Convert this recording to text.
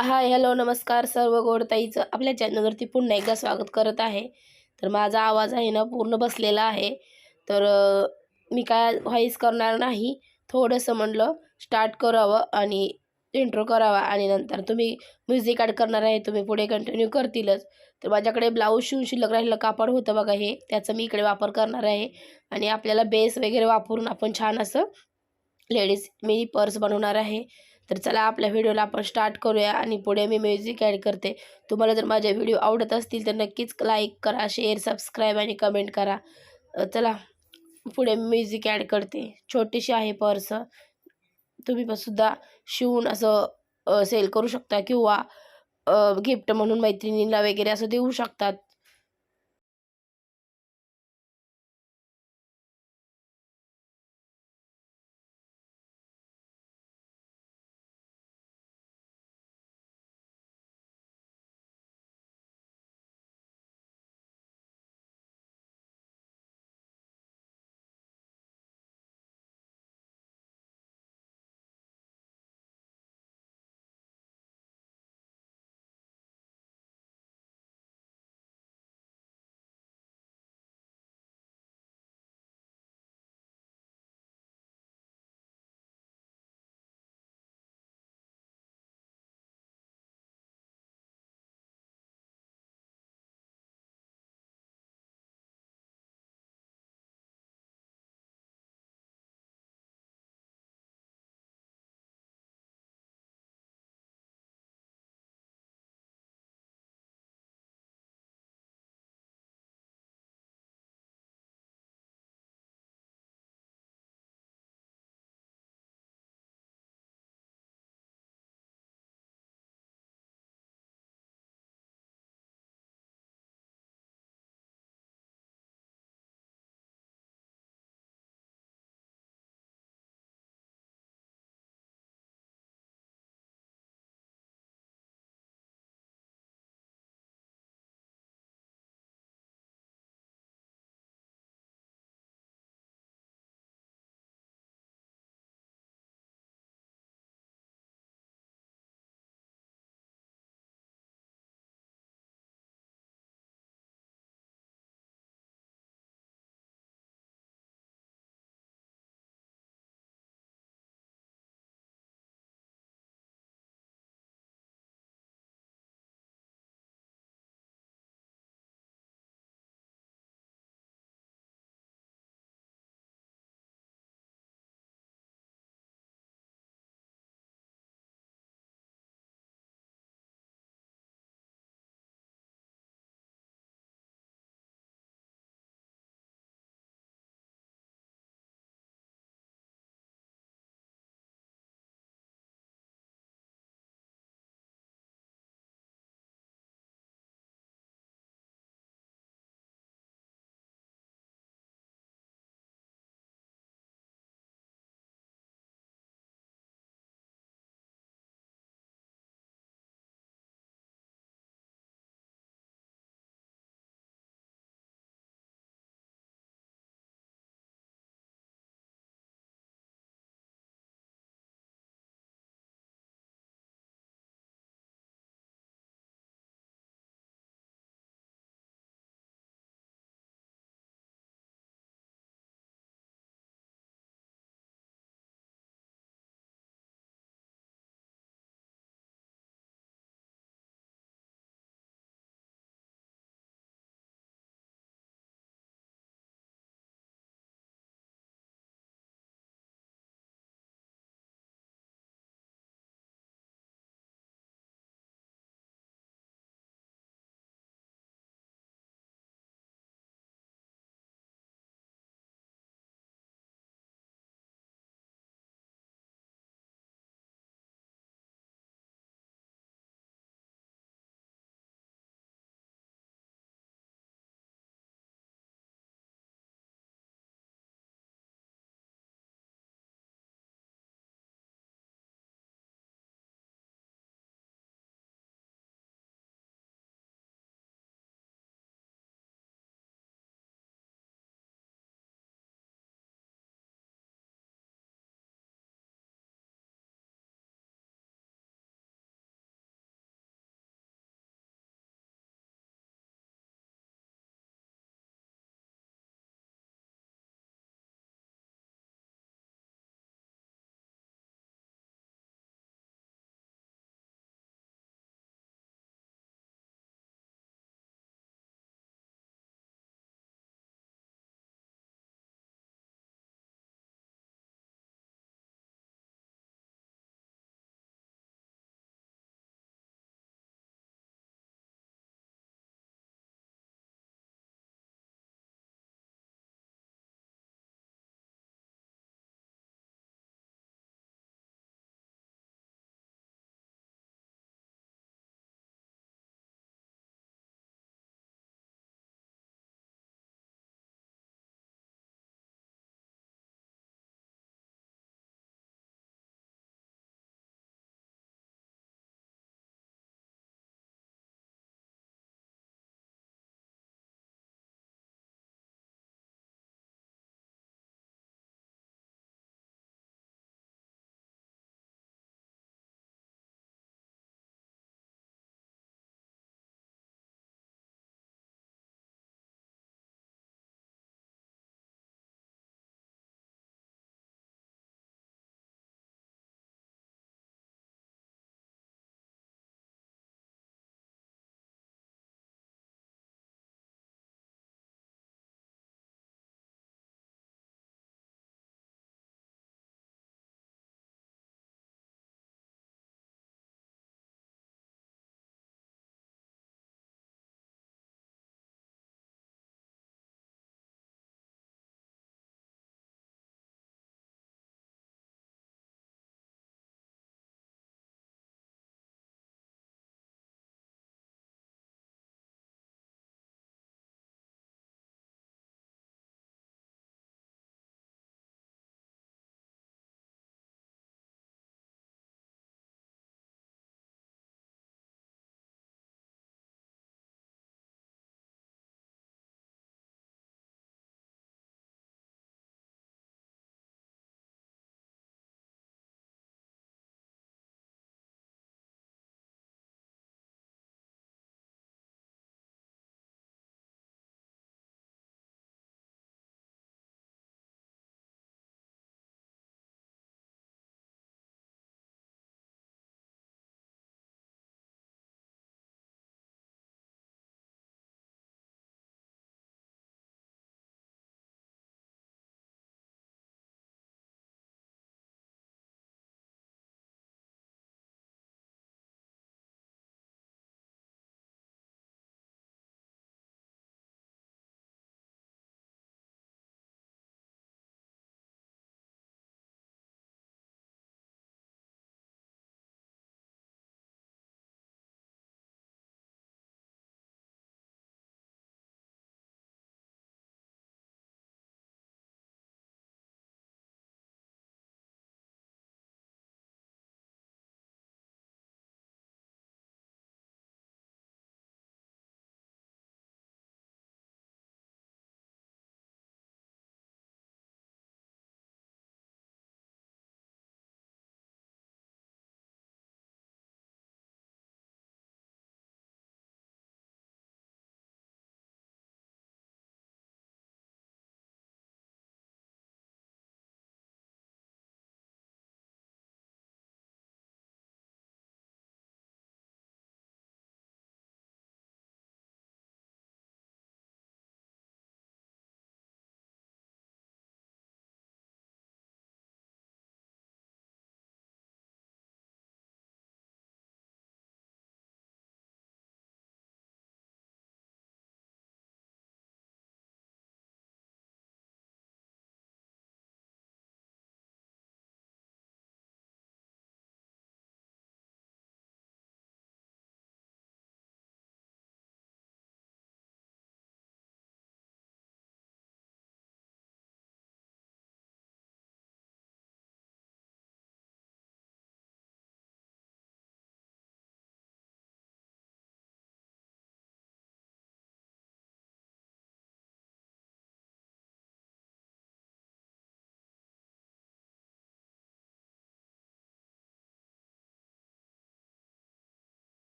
हाय, hello, नमस्कार सर्व गोडताईचं आपल्या चॅनलवरती पुन्हा एकदा स्वागत करत आहे. तर माझा आवाज आहे ना पूर्ण बसलेला आहे. तर मी काय व्हॉईस करणार नाही. थोडंसं म्हणलं स्टार्ट करावं आणि इंट्रो करावा आणि नंतर तुम्ही म्युझिक ॲड करणार आहे, तुम्ही पुढे कंटिन्यू करतीलच. तर माझ्याकडे ब्लाऊज शिवून शिल्लक राहिलेलं कापड होतं बघा हे, त्याचा मी इकडे वापर करणार आहे. आणि आपल्याला बेस वगैरे वापरून आपण छान असं लेडीज मिनी पर्स बनवणार आहे. तर चला आपल्या व्हिडिओला आपण स्टार्ट करूया आणि पुढे मी म्युझिक ॲड करते. तुम्हाला जर माझे व्हिडिओ आवडत असतील तर नक्कीच लाईक करा, शेअर, सबस्क्राईब आणि कमेंट करा. चला पुढे म्युझिक ॲड करते. छोटीशी आहे पर्स, तुम्ही पण सुद्धा शिवून असं सेल करू शकता किंवा गिफ्ट म्हणून मैत्रिणींना वगैरे असं देऊ शकतात.